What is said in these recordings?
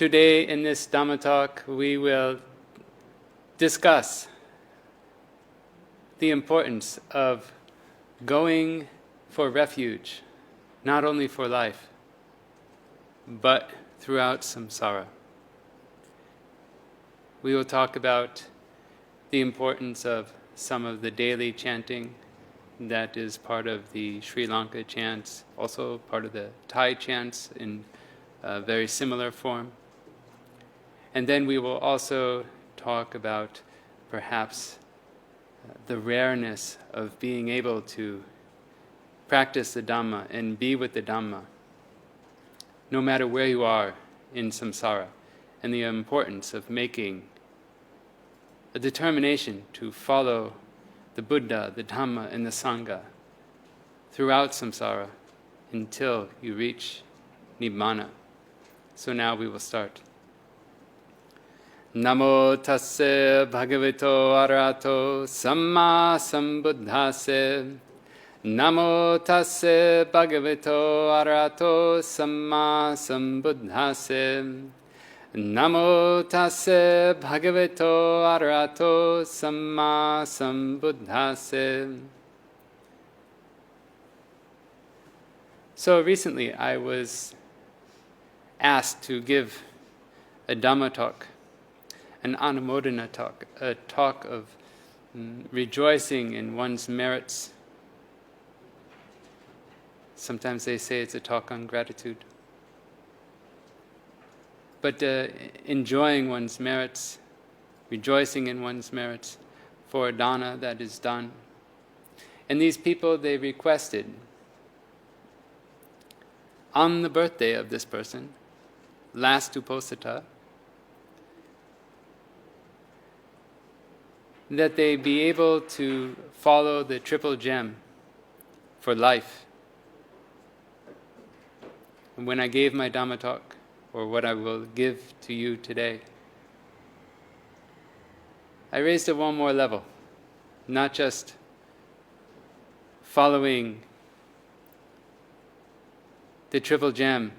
Today in this Dhamma talk we will discuss the importance of going for refuge, not only for life, but throughout samsara. We will talk about the importance of some of the daily chanting that is part of the Sri Lanka chants, also part of the Thai chants in a very similar form. And then we will also talk about perhaps the rareness of being able to practice the Dhamma and be with the Dhamma, no matter where you are in samsara, and the importance of making a determination to follow the Buddha, the Dhamma, and the Saṅgha throughout samsara until you reach Nibbana. So now we will start. Namo tasse bhagavato arahato samma sambuddhase. Namo tasse bhagavato arahato samma sambuddhase. Namo tasse bhagavato arahato samma sambuddhase. So recently I was asked to give a Dhamma talk, an anumodana talk, a talk of rejoicing in one's merits. Sometimes they say it's a talk on gratitude. But enjoying one's merits, rejoicing in one's merits for a dana that is done. And these people, they requested, on the birthday of this person, last Uposatha, that they be able to follow the triple gem for life. And when I gave my Dhamma talk, or what I will give to you today, I raised it one more level, not just following the triple gem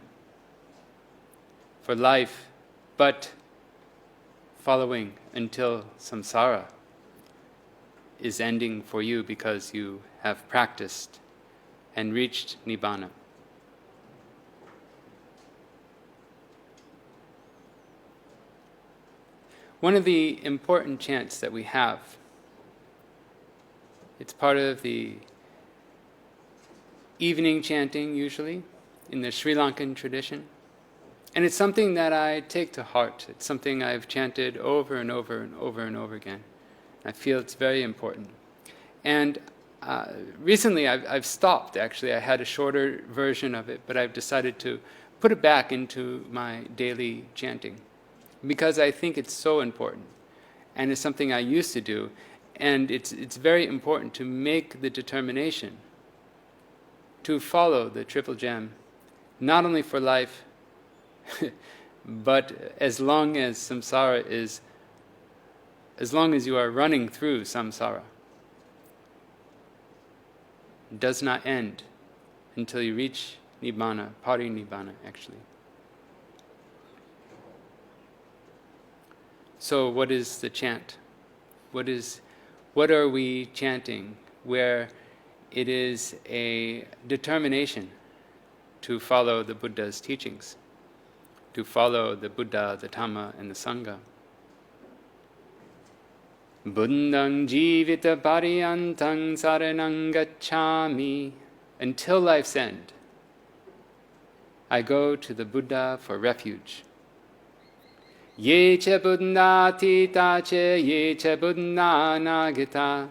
for life, but following until samsara is ending for you because you have practiced and reached Nibbana. One of the important chants that we have, it's part of the evening chanting usually in the Sri Lankan tradition, and it's something that I take to heart. It's something I've chanted over and over and over and over again. I feel it's very important. And recently I've stopped, actually. I had a shorter version of it, but I've decided to put it back into my daily chanting, because I think it's so important, and it's something I used to do, and it's very important to make the determination to follow the triple gem, not only for life, but as long as samsara is, as long as you are running through samsara. It does not end until you reach Nibbana, Parinibbana actually. So what is the chant? What are we chanting where it is a determination to follow the Buddha's teachings, to follow the Buddha, the Dhamma, and the Saṅgha? Buddhaṃ jīvita pariyantaṃ saranang gacchāmi. Until life's end, I go to the Buddha for refuge. Ye che buddha tita che, ye che buddha nagita,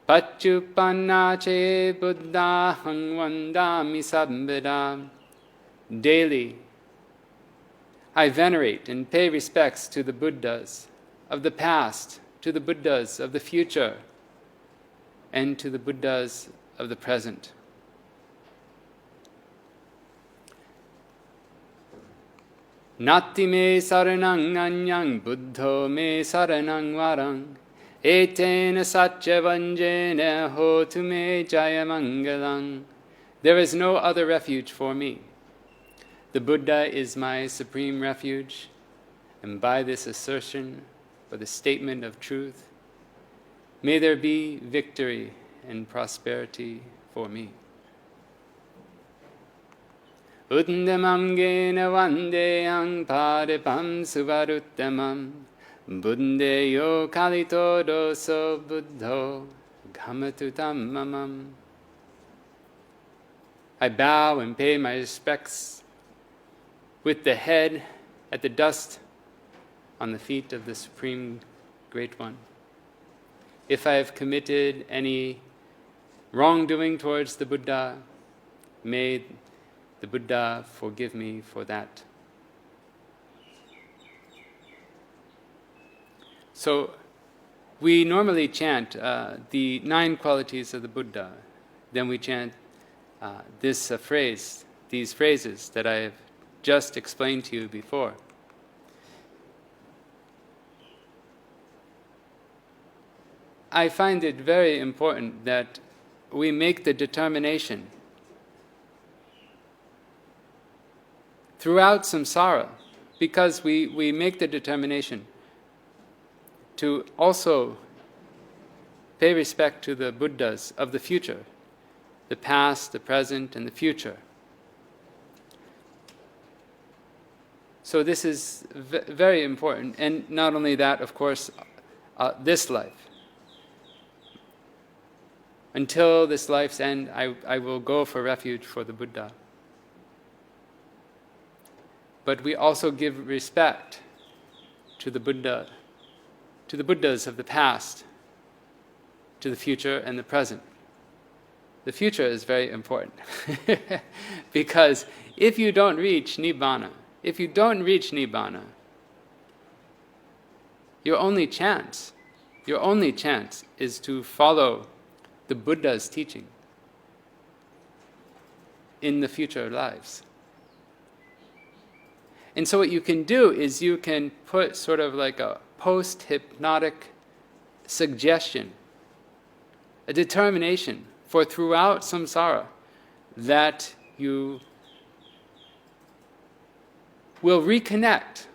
paccuppanna che buddha hang vandami sabbeda. Daily, I venerate and pay respects to the Buddhas of the past, to the Buddhas of the future, and to the Buddhas of the present. Nati me saranang anyang buddho me saranang varang etena satya vanjena hotu me jaya mangalang. There is no other refuge for me. The Buddha is my supreme refuge. and by this assertion or the statement of truth, may there be victory and prosperity for me. Uddamam gena vandeyang padipam suvaruttamam buddheyo kalito doso buddho gamatutam mamam. I bow and pay my respects with the head at the dust on the feet of the Supreme Great One. If I have committed any wrongdoing towards the Buddha, may the Buddha forgive me for that. So, we normally chant the 9 qualities of the Buddha. Then we chant this phrase, these phrases that I have just explained to you before. I find it very important that we make the determination throughout samsara, because we make the determination to also pay respect to the Buddhas of the future, the past, the present, and the future. So this is very important. And not only that, of course, this life. Until this life's end, I will go for refuge for the Buddha. But we also give respect to the Buddha, to the Buddhas of the past, to the future and the present. The future is very important because if you don't reach Nibbana, your only chance is to follow the Buddha's teaching in the future lives. And so what you can do is you can put sort of like a post-hypnotic suggestion, a determination for throughout samsara that you will reconnect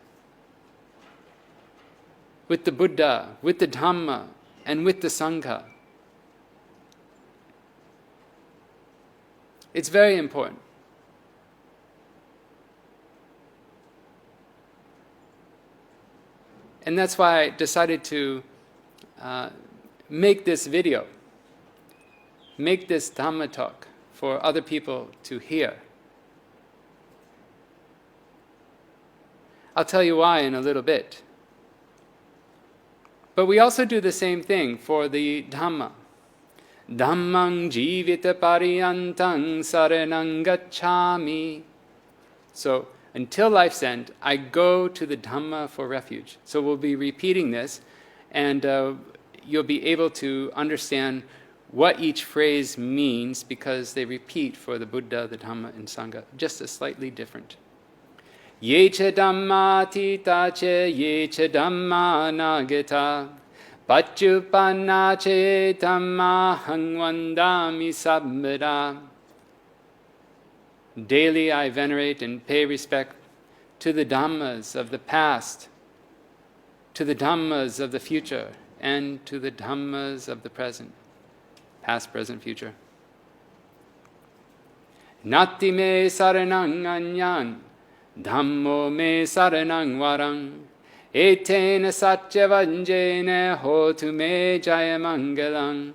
with the Buddha, with the Dhamma, and with the Saṅgha. It's very important. And that's why I decided to make this video, make this Dhamma talk for other people to hear. I'll tell you why in a little bit. But we also do the same thing for the Dhamma. Dhammang jivita pariyantang saranang gacchami. So, until life's end, I go to the Dhamma for refuge. So we'll be repeating this, and you'll be able to understand what each phrase means because they repeat for the Buddha, the Dhamma, and Saṅgha, just a slightly different. Yecha Dhamma tita che yecha Dhamma nagita Pachupanna che Dhamma hangvandami sabbada. Daily I venerate and pay respect to the Dhammas of the past, to the Dhammas of the future, and to the Dhammas of the present, past, present, future. Nati me saranang anyan, Dhammo me saranang varang, etena satya vanjena hotu me jayamangalang,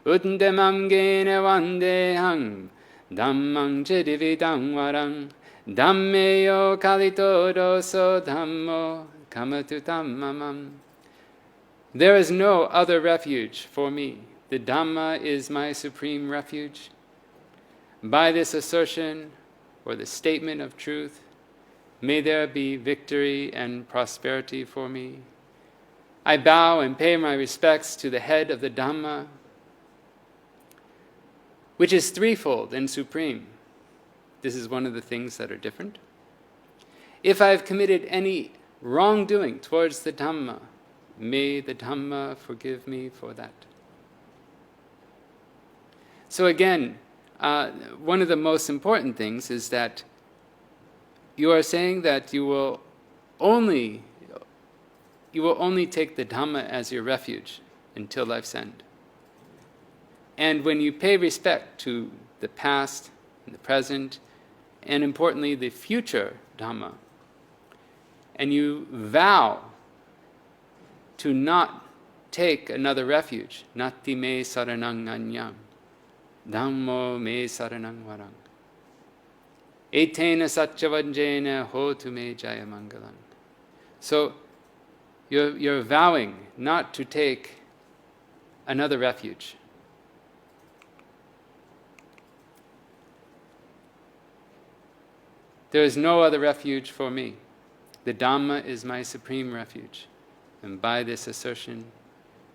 uddamam gena vandehang, Dhammang chedividam varang, Dhammeyo kalito doso Dhammo kamatutam mamam. There is no other refuge for me. The Dhamma is my supreme refuge. By this assertion, or the statement of truth, may there be victory and prosperity for me. I bow and pay my respects to the head of the Dhamma, which is threefold and supreme. This is one of the things that are different. If I have committed any wrongdoing towards the Dhamma, may the Dhamma forgive me for that. So again, one of the most important things is that you are saying that you will only you will only take the Dhamma as your refuge until life's end. And when you pay respect to the past and the present, and importantly the future Dhamma, and you vow to not take another refuge, nati me saranang anyam, Dhammo me saranang varang, etena satchavanjena hotu me jayamangalang. So you're vowing not to take another refuge. There is no other refuge for me. The Dhamma is my supreme refuge. And by this assertion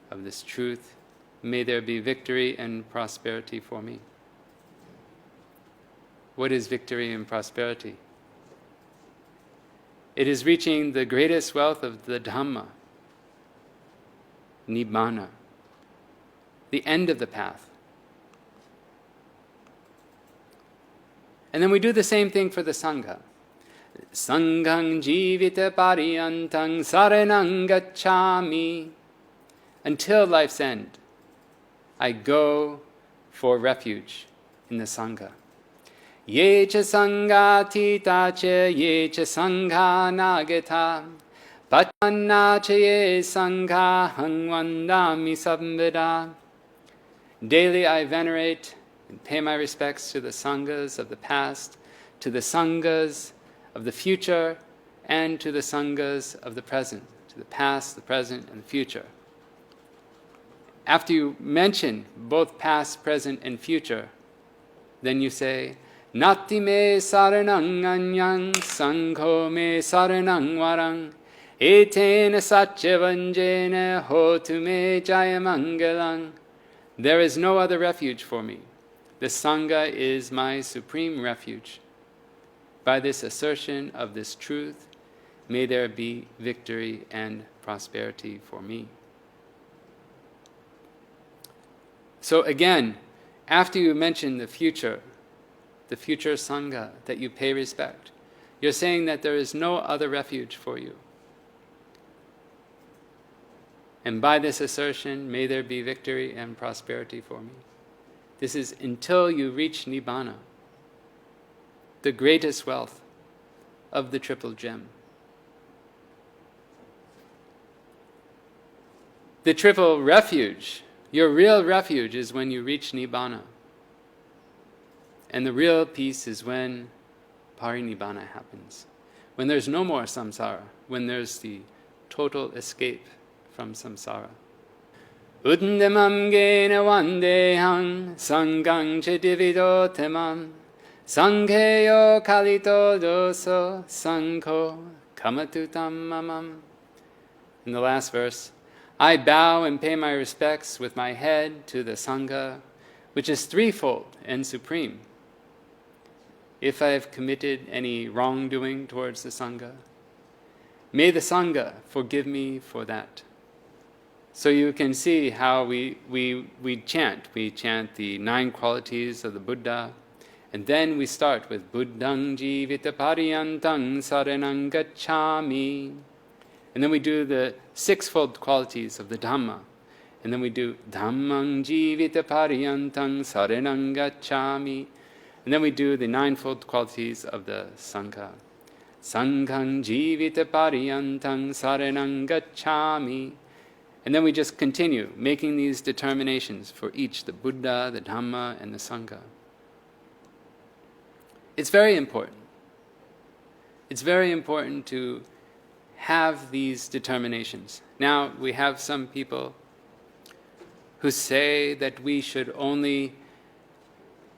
of this truth, may there be victory and prosperity for me. What is victory and prosperity? It is reaching the greatest wealth of the Dhamma, Nibbana, the end of the path. And then we do the same thing for the Sangha. Sanghang jivita pariyantang saranang gacchami. Until life's end, I go for refuge in the Sangha. Ye cha sangatita cha ye cha sangha nagata patanna cha ye sangha hangwandami samveda. Daily I venerate and pay my respects to the Sanghas of the past, to the Sanghas of the future, and to the Sanghas of the present, to the past, the present, and the future. After you mention both past, present, and future, then you say, Nati me saranang anyang, Sangho me saranang varang, etena satchavanjena hotu me jayamangalang. There is no other refuge for me. The Sangha is my supreme refuge. By this assertion of this truth, may there be victory and prosperity for me. So again, after you mention the future Sangha that you pay respect, you're saying that there is no other refuge for you. And by this assertion, may there be victory and prosperity for me. This is until you reach Nibbana, the greatest wealth of the triple gem. The triple refuge, your real refuge is when you reach Nibbana. And the real peace is when parinibbana happens. When there's no more samsara, when there's the total escape from samsara. Uddamam gena vandeham sanghang cha divido temam Sankheyo kalito doso sankho kamatutam mamam. In the last verse, I bow and pay my respects with my head to the Sangha, which is threefold and supreme. If I have committed any wrongdoing towards the Sangha, may the Sangha forgive me for that. So you can see how we chant. We chant the 9 qualities of the Buddha, and then we start with Buddhang jivita pariyantang saranang gacchami. And then we do the 6-fold qualities of the Dhamma. And then we do Dhammang jivita pariyantang saranang gacchami. And then we do the 9-fold qualities of the Sangha. Sanghang jivita pariyantang saranang gacchami. And then we just continue making these determinations for each, the Buddha, the Dhamma, and the Sangha. It's very important. It's very important to have these determinations. Now, we have some people who say that we should only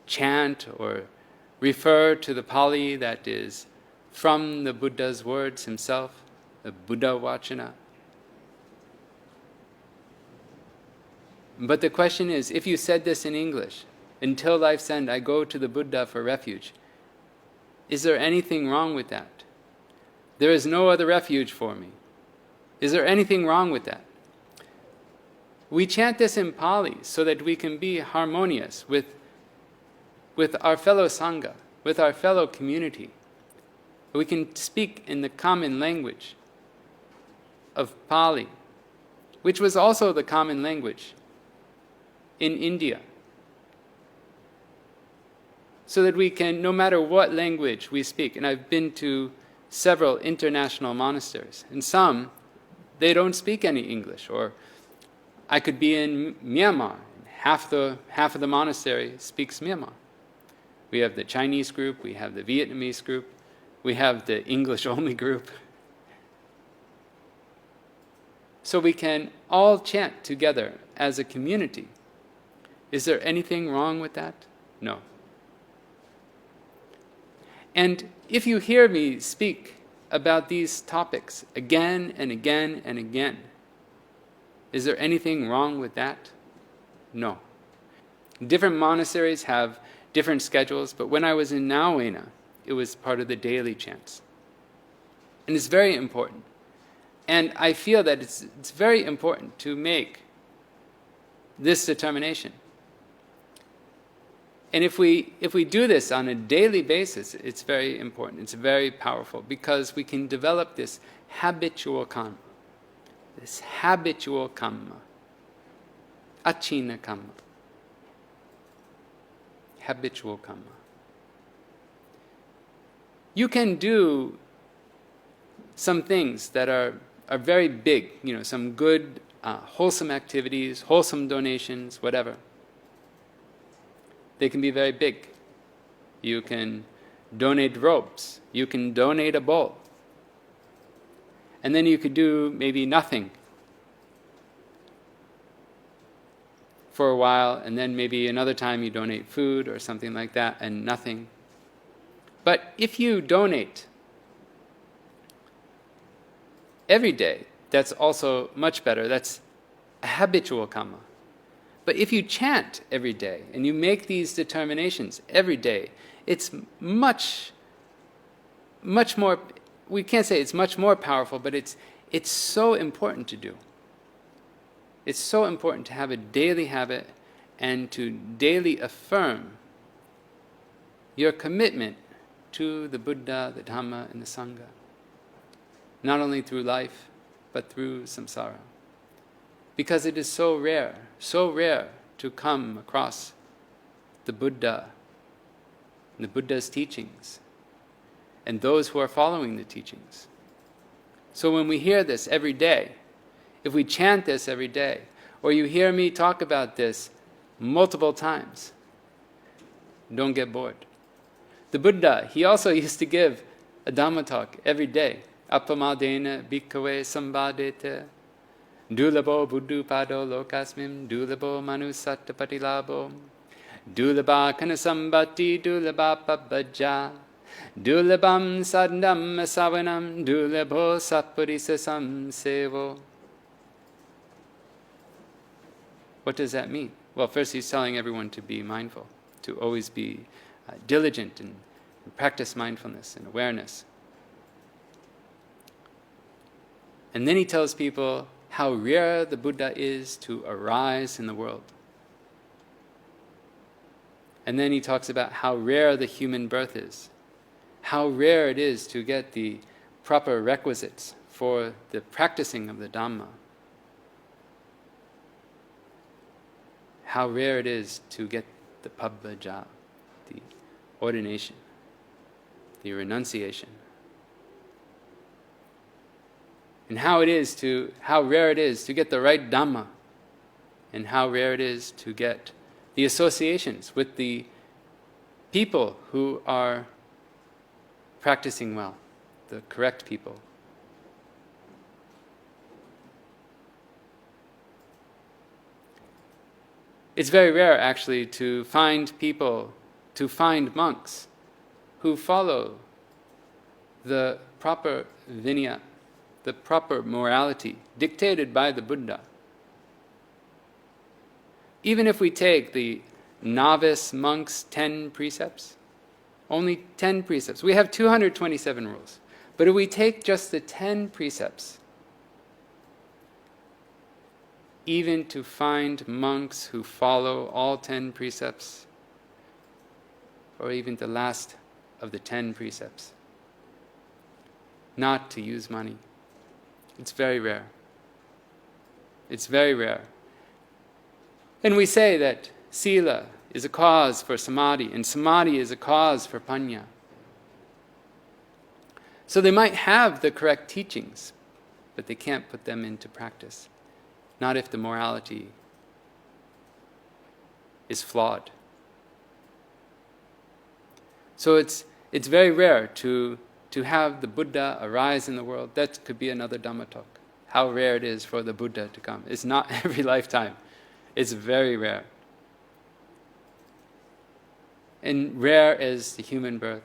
chant or refer to the pāḷi that is from the Buddha's words himself, the Buddha Vachana. But the question is, if you said this in English, until life's end I go to the Buddha for refuge, is there anything wrong with that? There is no other refuge for me. Is there anything wrong with that? We chant this in Pāļi so that we can be harmonious with our fellow Sangha, with our fellow community. We can speak in the common language. of Pāli, which was also the common language in India, so that we can, no matter what language we speak, and I've been to several international monasteries, and some, they don't speak any English, or I could be in Myanmar, and half of the monastery speaks Myanmar. We have the Chinese group, we have the Vietnamese group, we have the English-only group. So we can all chant together as a community. Is there anything wrong with that? No. And if you hear me speak about these topics again and again and again, is there anything wrong with that? No. Different monasteries have different schedules, but when I was in Nauena, it was part of the daily chants. And it's very important. And I feel that it's very important to make this determination. And if we do this on a daily basis, it's very important, it's very powerful, because we can develop this habitual karma. This habitual karma. Achina karma. Habitual karma. You can do some things that are very big, some good, wholesome activities, wholesome donations, whatever. They can be very big. You can donate robes. You can donate a bowl. And then you could do maybe nothing for a while, and then maybe another time you donate food or something like that, and nothing. But if you donate every day, that's also much better. That's a habitual karma. But if you chant every day and you make these determinations every day, it's much more, we can't say it's much more powerful, but it's so important to do. It's so important to have a daily habit and to daily affirm your commitment to the Buddha, the Dhamma, and the Saṅgha. Not only through life, but through samsara. Because it is so rare to come across the Buddha and the Buddha's teachings and those who are following the teachings. So when we hear this every day, if we chant this every day, or you hear me talk about this multiple times, don't get bored. The Buddha, he also used to give a Dhamma talk every day. Appamadena bhikkhave sambhadete dulabo buddhu pado lokasmim dulabo manusatta patilabo dulaba kanasambati dulaba pabbaja dulabam sadnam savanam dulabo sappurisa samsevo. What does that mean? Well, first he's telling everyone to be mindful, to always be diligent and practice mindfulness and awareness. And then he tells people how rare the Buddha is to arise in the world. And then he talks about how rare the human birth is, how rare it is to get the proper requisites for the practicing of the Dhamma, how rare it is to get the pabbaja, the ordination, the renunciation. And how rare it is to get the right Dhamma, and how rare it is to get the associations with the people who are practicing well, the correct people. It's very rare, actually, to find monks who follow the proper vinaya, the proper morality dictated by the Buddha. Even if we take the novice monks' 10 precepts, only 10 precepts. We have 227 rules. But if we take just the 10 precepts, even to find monks who follow all 10 precepts, or even the last of the 10 precepts, not to use money, It's very rare. It's very rare. And we say that sila is a cause for samadhi, and samadhi is a cause for panya. So they might have the correct teachings, but they can't put them into practice. Not if the morality is flawed. So it's very rare to have the Buddha arise in the world. That could be another Dhamma talk. How rare it is for the Buddha to come. It's not every lifetime. It's very rare. And rare is the human birth.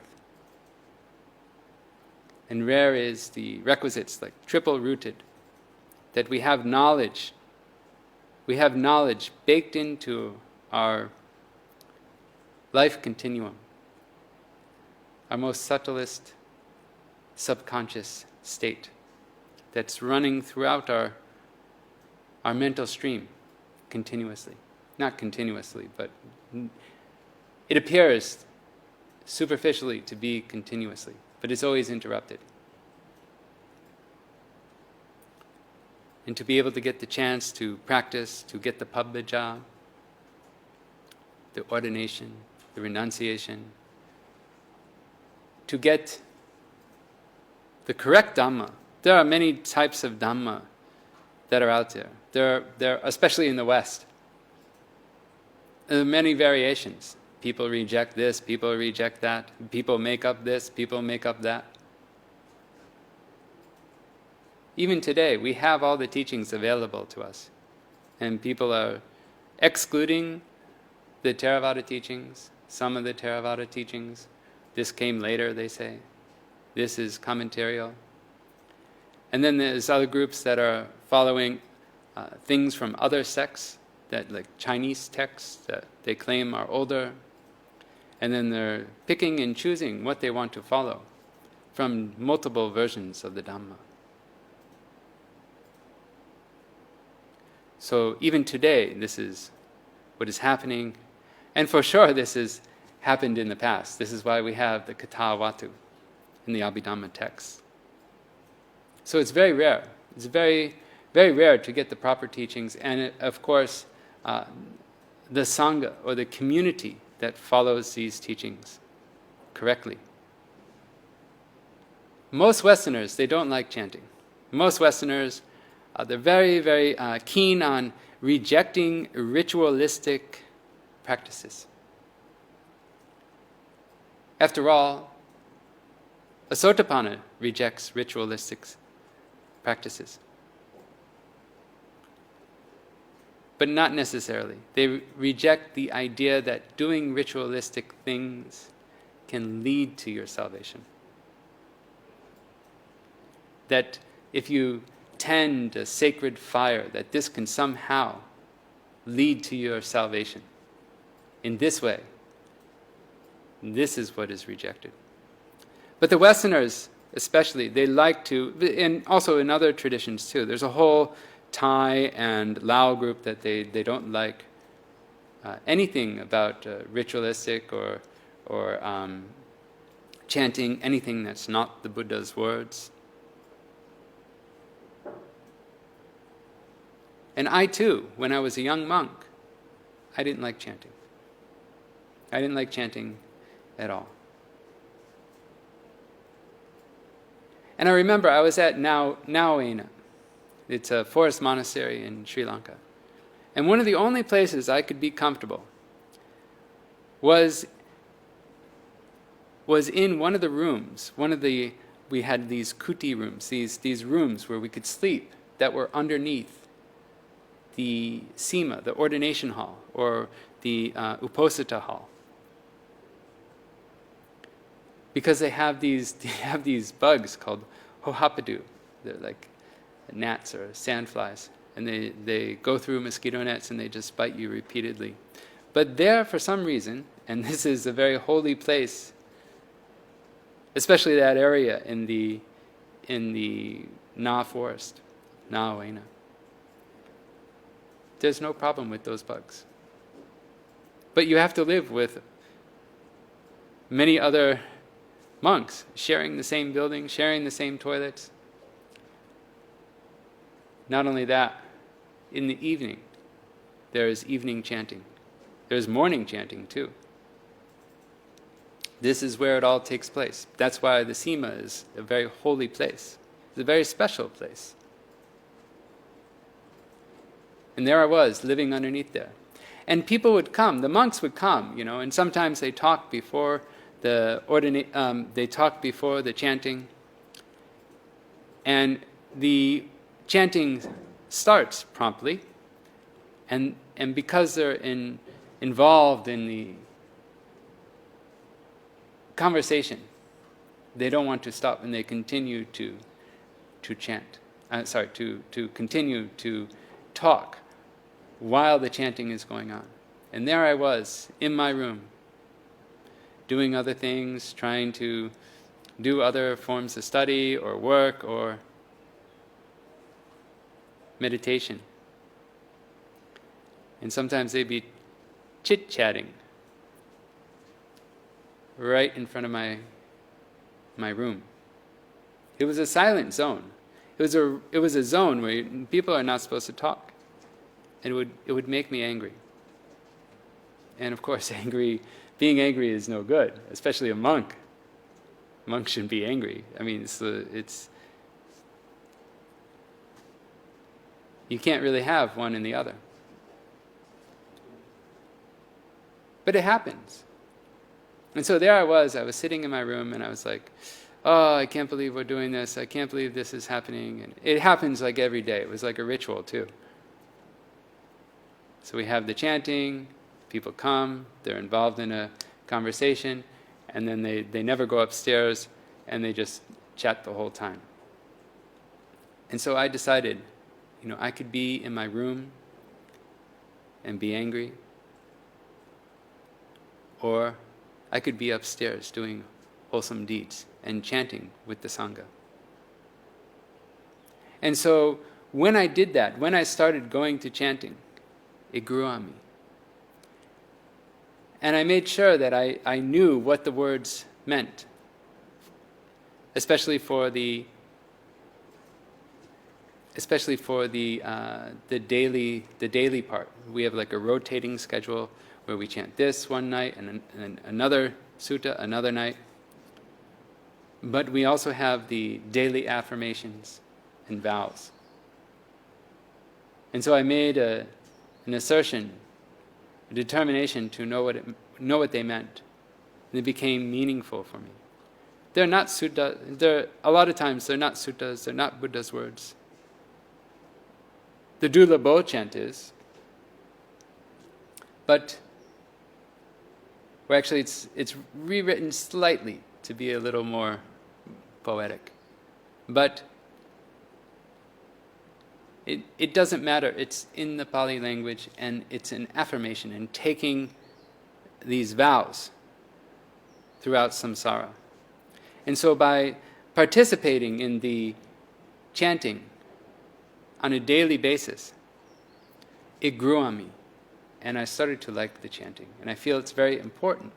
And rare is the requisites, like triple rooted, that we have knowledge. We have knowledge baked into our life continuum, our most subtlest subconscious state that's running throughout our mental stream continuously. Not continuously, but it appears superficially to be continuously, but it's always interrupted. And to be able to get the chance to practice, to get the pabbaja, the ordination, the renunciation, to get the correct Dhamma. There are many types of Dhamma that are out there. There, especially in the West. There are many variations. People reject this, people reject that. People make up this, people make up that. Even today, we have all the teachings available to us. And people are excluding the Theravada teachings, some of the Theravada teachings. This came later, they say. This is commentarial. And then there's other groups that are following things from other sects, that like Chinese texts that they claim are older. And then they're picking and choosing what they want to follow from multiple versions of the Dhamma. So even today, this is what is happening. And for sure, this has happened in the past. This is why we have the Katha Watu in the Abhidhamma texts. So it's very rare. It's very, very rare to get the proper teachings. And of course, the Saṅgha, or the community that follows these teachings correctly. Most Westerners, they don't like chanting. Most Westerners, they're very, very keen on rejecting ritualistic practices. After all, a Sotapanna rejects ritualistic practices. But not necessarily. They reject the idea that doing ritualistic things can lead to your salvation. That if you tend a sacred fire, that this can somehow lead to your salvation. In this way, this is what is rejected. But the Westerners, especially, they like to, and also in other traditions too, there's a whole Thai and Lao group that they don't like anything about ritualistic or chanting, anything that's not the Buddha's words. And I too, when I was a young monk, I didn't like chanting. I didn't like chanting at all. And I remember I was at Naoena. It's a forest monastery in Sri Lanka. And one of the only places I could be comfortable was in one of the rooms. We had these kuti rooms, these rooms where we could sleep that were underneath the sima, the ordination hall, or the uposatha hall. Because they have these bugs called hohapadu. They're like gnats or sandflies, and they go through mosquito nets and they just bite you repeatedly. But there, for some reason, and this is a very holy place, especially that area in the Na forest, Naoena, there's no problem with those bugs. But you have to live with many other monks sharing the same building, sharing the same toilets. not only that, in the evening, there is evening chanting. There's morning chanting too. This is where it all takes place. That's why the Sima is a very holy place. It's a very special place. And there I was, living underneath there. And people would come, the monks would come, and sometimes they talk before the chanting. And the chanting starts promptly. And because they're involved in the conversation, they don't want to stop, and they continue to chant. To continue to talk while the chanting is going on. And there I was, in my room, doing other things, trying to do other forms of study or work or meditation. And sometimes they'd be chit-chatting right in front of my room. It was a silent zone. It was a zone where people are not supposed to talk. And it would make me angry. And of course, being angry is no good, especially a monk. Monks shouldn't be angry. I mean, it's you can't really have one and the other. But it happens. And so there I was sitting in my room, and I was like, oh, I can't believe we're doing this. I can't believe this is happening. And it happens like every day. It was like a ritual too. So we have the chanting, people come, they're involved in a conversation, and then they never go upstairs, and they just chat the whole time. And so I decided, I could be in my room and be angry, or I could be upstairs doing wholesome deeds and chanting with the Sangha. And so when I did that, when I started going to chanting, it grew on me. And I made sure that I knew what the words meant, especially for the daily part. We have like a rotating schedule where we chant this one night and another sutta another night. But we also have the daily affirmations and vows. And so I made an assertion, a determination to know what they meant. And it became meaningful for me. They're not sutta. A lot of times they're not suttas. They're not Buddha's words. The Dula Bo chant is, but actually it's rewritten slightly to be a little more poetic. But it doesn't matter. It's in the Pāli language, and it's an affirmation and taking these vows throughout samsara. And so by participating in the chanting on a daily basis, it grew on me, and I started to like the chanting. And I feel it's very important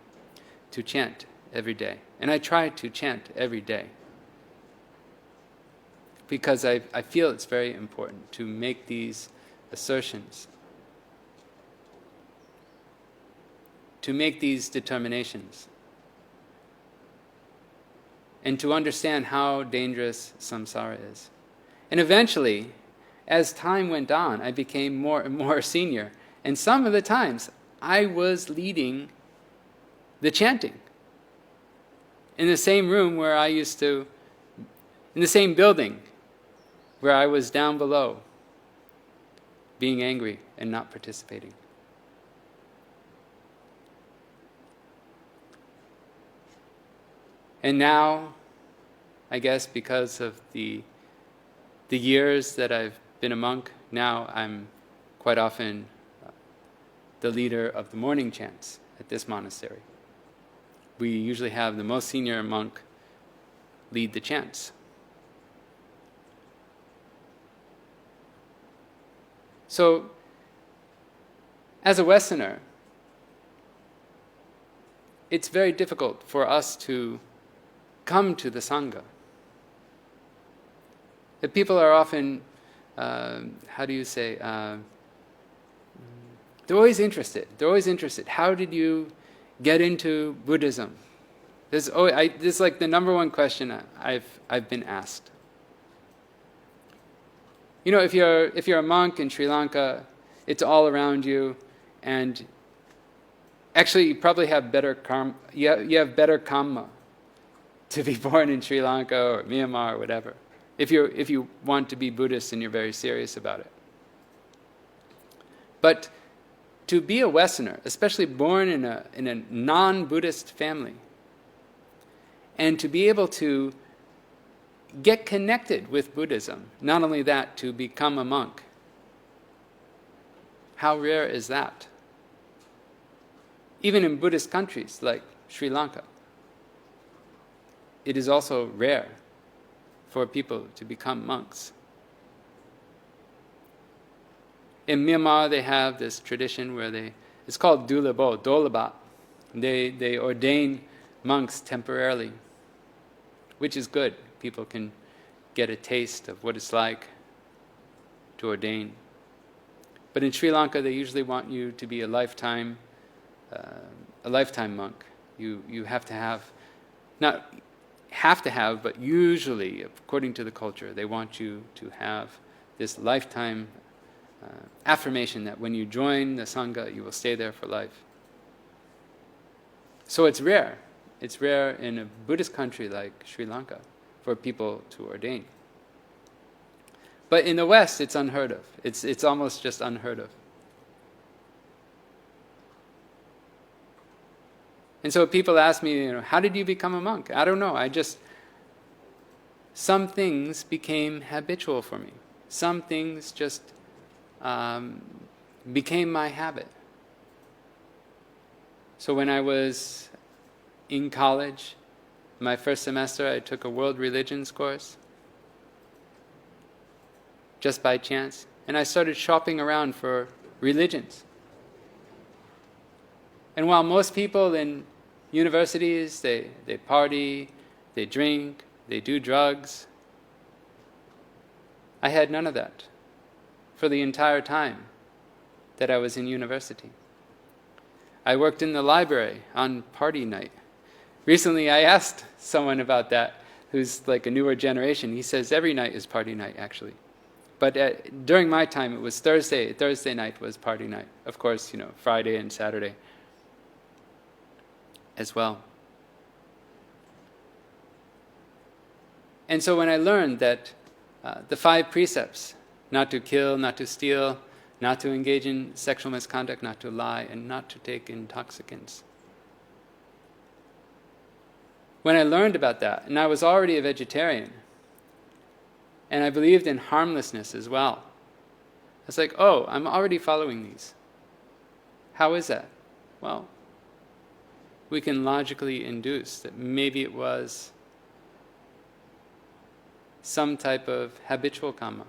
to chant every day. And I try to chant every day, because I feel it's very important to make these assertions, to make these determinations, and to understand how dangerous samsara is. And eventually, as time went on, I became more and more senior. And some of the times, I was leading the chanting in the same room where I used to, in the same building where I was down below, being angry and not participating. And now, I guess because of the years that I've been a monk, now I'm quite often the leader of the morning chants at this monastery. We usually have the most senior monk lead the chants. So, as a Westerner, it's very difficult for us to come to the Sangha. The people are often how do you say, they're always interested. They're always interested. How did you get into Buddhism? This is like the number one question I've been asked. You know, if you're a monk in Sri Lanka, it's all around you, and actually you probably have better karma. You have better karma to be born in Sri Lanka or Myanmar or whatever, if you want to be Buddhist and you're very serious about it. But to be a Westerner, especially born in a non-Buddhist family, and to be able to get connected with Buddhism, not only that, to become a monk, how rare is that? Even in Buddhist countries like Sri Lanka, it is also rare for people to become monks. In Myanmar, they have this tradition where it's called Dolaba. They ordain monks temporarily, which is good. People can get a taste of what it's like to ordain. But in Sri Lanka, they usually want you to be a lifetime monk. You have to have, not have to have, but usually, according to the culture, they want you to have this lifetime affirmation that when you join the Sangha, you will stay there for life. So it's rare. It's rare in a Buddhist country like Sri Lanka for people to ordain. But in the West, it's unheard of. It's almost just unheard of. And so people ask me, how did you become a monk? I don't know. Some things became habitual for me. Some things just became my habit. So when I was in college, my first semester, I took a world religions course, just by chance, and I started shopping around for religions. And while most people in universities, they party, they drink, they do drugs, I had none of that for the entire time that I was in university. I worked in the library on party night. Recently I asked someone about that, who's like a newer generation. He says every night is party night, actually. But during my time, it was Thursday. Thursday night was party night. Of course, Friday and Saturday as well. And so when I learned that the 5 precepts, not to kill, not to steal, not to engage in sexual misconduct, not to lie, and not to take intoxicants. When I learned about that, and I was already a vegetarian, and I believed in harmlessness as well, I was like, oh, I'm already following these. How is that? Well, we can logically induce that maybe it was some type of habitual karma,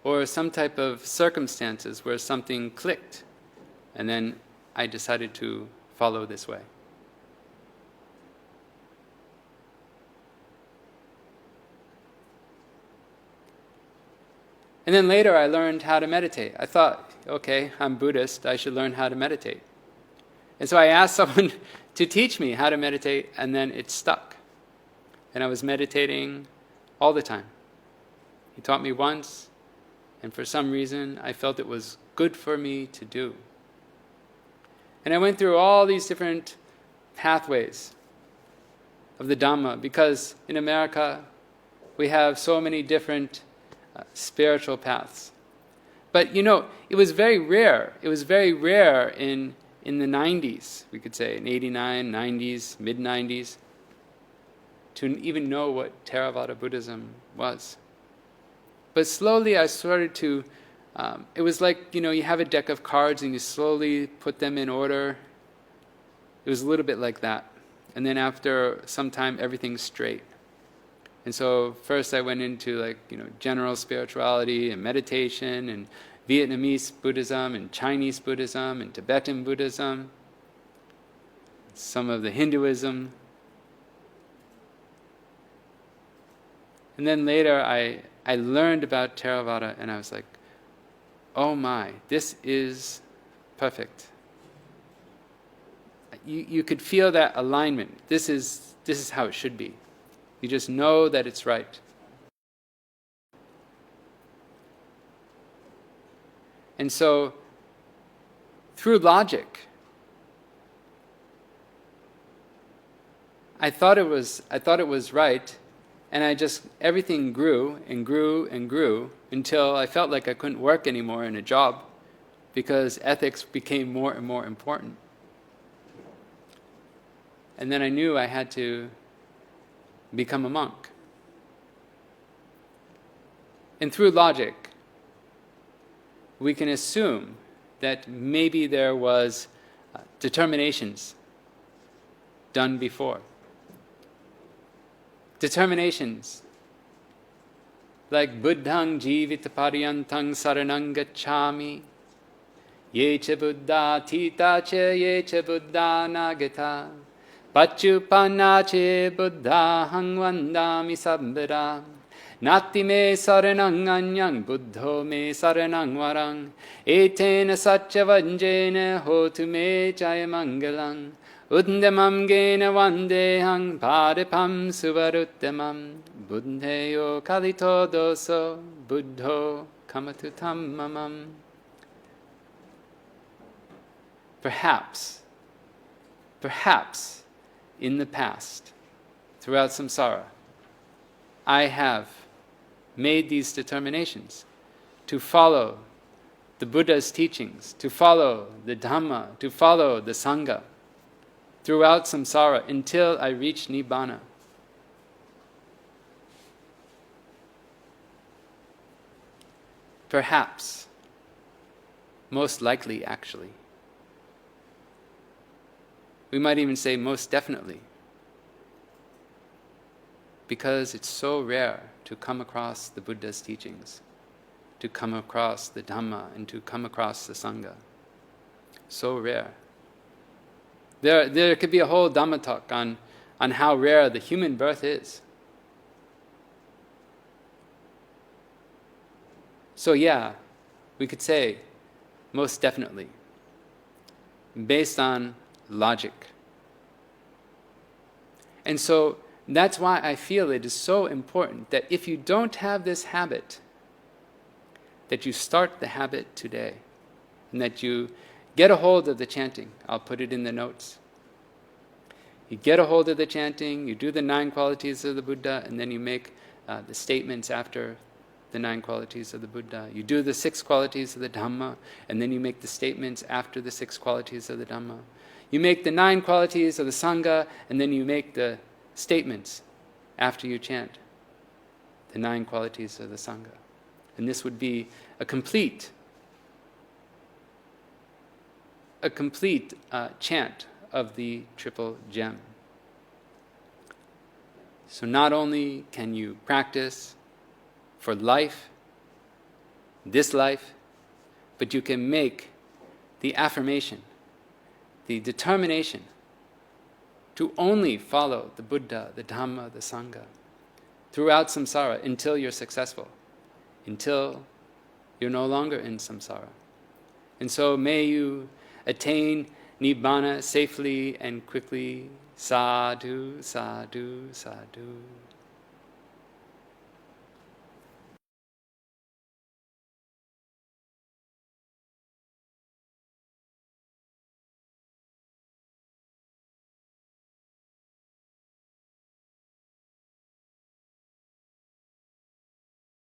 or some type of circumstances where something clicked, and then I decided to follow this way. And then later I learned how to meditate. I thought, okay, I'm Buddhist, I should learn how to meditate. And so I asked someone to teach me how to meditate, and then it stuck. And I was meditating all the time. He taught me once, and for some reason I felt it was good for me to do. And I went through all these different pathways of the Dhamma, because in America we have so many different spiritual paths. But it was very rare. It was very rare in the 90s, we could say, in 89, 90s, mid-90s, to even know what Theravada Buddhism was. But slowly I started to, it was like, you have a deck of cards and you slowly put them in order. It was a little bit like that. And then after some time, everything's straight. And so first I went into general spirituality and meditation and Vietnamese Buddhism and Chinese Buddhism and Tibetan Buddhism, some of the Hinduism. And then later I learned about Theravada and I was like, oh my, this is perfect. You could feel that alignment. This is how it should be. You just know that it's right. And so, through logic, I thought it was right, and everything grew and grew and grew until I felt like I couldn't work anymore in a job because ethics became more and more important. And then I knew I had to become a monk. And through logic, we can assume that maybe there was determinations done before. Determinations like buddhang jivita paryantang saranang gacchami, ye cha buddha tita cha ye cha buddha nagata, paccuppanna cha buddha hang vandami sabbara, nati me saranang anyang buddho me saranang varang, etena satya vanjena hotu me jaya mangalang, uddamam gena vandehang paripam suvaruttamam, buddheyo kalito doso buddho kamatu tammamam. Perhaps in the past, throughout samsara, I have made these determinations to follow the Buddha's teachings, to follow the Dhamma, to follow the Saṅgha throughout samsara until I reach Nibbana. Perhaps, most likely actually. We might even say most definitely, because it's so rare to come across the Buddha's teachings, to come across the Dhamma, and to come across the Saṅgha. So rare. There could be a whole Dhamma talk on how rare the human birth is. So yeah, we could say most definitely, based on logic. And so that's why I feel it is so important that if you don't have this habit, that you start the habit today, and that you get a hold of the chanting. I'll put it in the notes. You get a hold of the chanting, you do the 9 qualities of the Buddha, and then you make the statements after the 9 qualities of the Buddha. You do the 6 qualities of the Dhamma, and then you make the statements after the 6 qualities of the Dhamma. You make the 9 qualities of the Saṅgha, and then you make the statements after you chant the 9 qualities of the Saṅgha. And this would be a complete chant of the Triple Gem. So not only can you practice for life, this life, but you can make the affirmation, the determination to only follow the Buddha, the Dhamma, the Saṅgha throughout samsara until you're successful, until you're no longer in samsara. And so may you attain Nibbana safely and quickly. Sadhu, sadhu, sadhu.